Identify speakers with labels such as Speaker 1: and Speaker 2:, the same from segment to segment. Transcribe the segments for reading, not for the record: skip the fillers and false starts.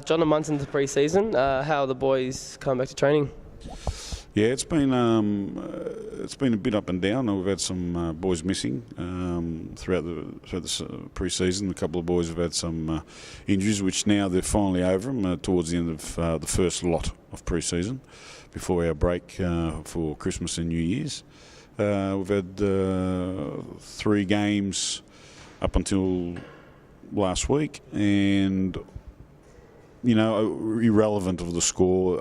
Speaker 1: John, a month into pre-season, how are the boys coming back to training?
Speaker 2: Yeah, it's been a bit up and down. We've had some boys missing throughout the pre-season. A couple of boys have had some injuries, which now they're finally over them towards the end of the first lot of pre-season before our break for Christmas and New Year's. We've had 3 games up until last week, and irrelevant of the score.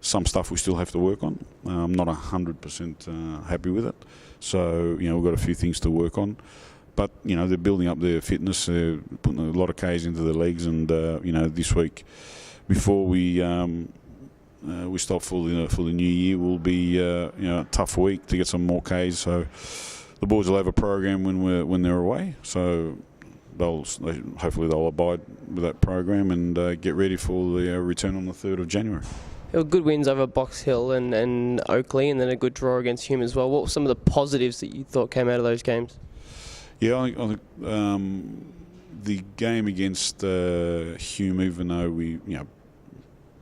Speaker 2: Some stuff we still have to work on. I'm not 100% happy with it. So, we've got a few things to work on. But, they're building up their fitness. They're putting a lot of Ks into their legs. And, this week, before we stop for the new year, will be a tough week to get some more Ks. So the boys will have a program when they're away. So hopefully they'll abide with that program and get ready for the return on the 3rd of January.
Speaker 1: There were good wins over Box Hill and Oakley, and then a good draw against Hume as well. What were some of the positives that you thought came out of those games?
Speaker 2: Yeah, I think the game against Hume, even though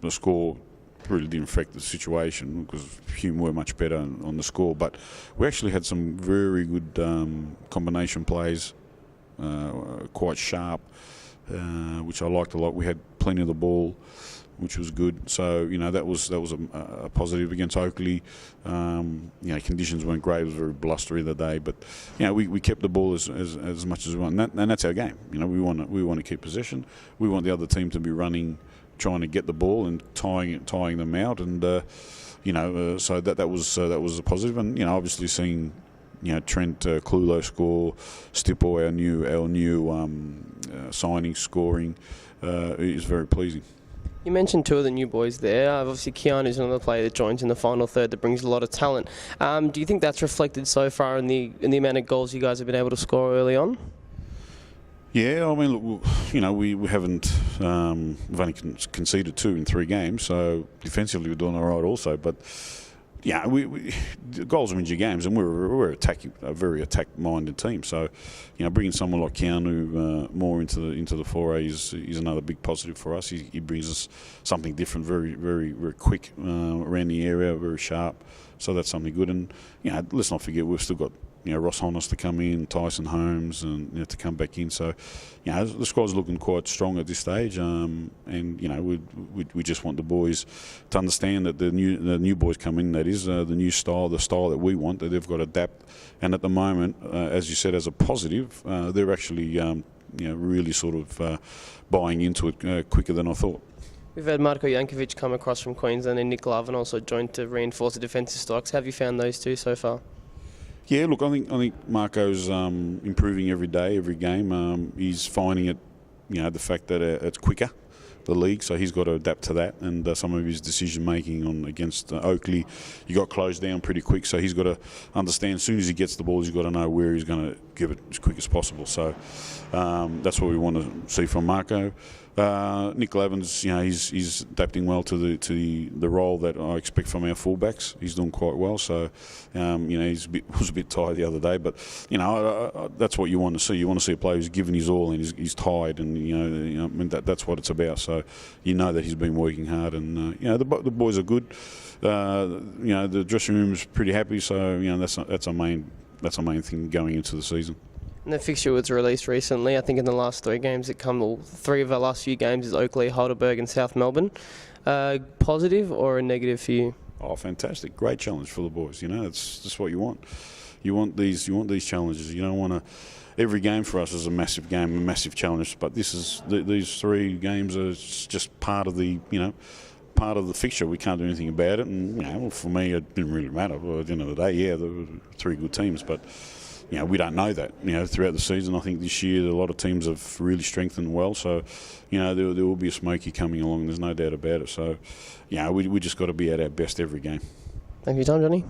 Speaker 2: the score really didn't affect the situation because Hume were much better on the score, but we actually had some very good combination plays, quite sharp, which I liked a lot. We had plenty of the ball, which was good. So that was a positive against Oakley. Conditions weren't great. It was very blustery the day, but we kept the ball as much as we want, and that's our game. We want to keep possession. We want the other team to be running, trying to get the ball and tying them out, and so that was a positive. And obviously seeing Trent Clulo score, Stipple, our new signing, scoring is very pleasing.
Speaker 1: You mentioned 2 of the new boys there. Obviously, Keanu's another player that joins in the final third that brings a lot of talent. Do you think that's reflected so far in the amount of goals you guys have been able to score early on?
Speaker 2: Yeah, I mean, look, we haven't, we've only conceded 2 in 3 games, so defensively we're doing all right also. But the goals win your games, and we're a very attack-minded team. So, bringing someone like Keanu more into the foray is another big positive for us. He brings us something different, very, very, very quick around the area, very sharp. So that's something good. And let's not forget we've still got Ross Honnis to come in, Tyson Holmes, and to come back in. So, the squad's looking quite strong at this stage. And we just want the boys to understand that the new boys come in. That is the new style, the style that we want. That they've got to adapt. And at the moment, as you said, as a positive, they're actually really sort of buying into it quicker than I thought.
Speaker 1: We've had Marko Jankovic come across from Queensland, and Nick Love, and also joined to reinforce the defensive stocks. How have you found those 2 so far?
Speaker 2: Yeah, look, I think Marco's improving every day, every game. He's finding it, the fact that it's quicker, the league, so he's got to adapt to that. And some of his decision making against Oakley, he got closed down pretty quick, so he's got to understand as soon as he gets the ball, he's got to know where he's going to give it as quick as possible. So that's what we want to see from Marco. Nick Evans, he's adapting well to the role that I expect from our fullbacks. He's doing quite well. So, was a bit tired the other day, but that's what you want to see. You want to see a player who's given his all and he's tired, and that's what it's about. So, that he's been working hard, and the boys are good. The dressing room is pretty happy. So, that's our main thing going into the season.
Speaker 1: And the fixture was released recently. I think in the last 3 games, 3 of our last few games is Oakley, Heidelberg and South Melbourne. Positive or a negative for you?
Speaker 2: Oh, fantastic! Great challenge for the boys. It's just what you want. You want these challenges. You don't want to. Every game for us is a massive game, a massive challenge. But these 3 games are just part of the part of the fixture. We can't do anything about it. And for me, it didn't really matter. Well, at the end of the day, there were 3 good teams, but. We don't know that, throughout the season. I think this year a lot of teams have really strengthened well. So, there will be a smoky coming along. There's no doubt about it. So, we just got to be at our best every game.
Speaker 1: Thank you for your time, Johnny.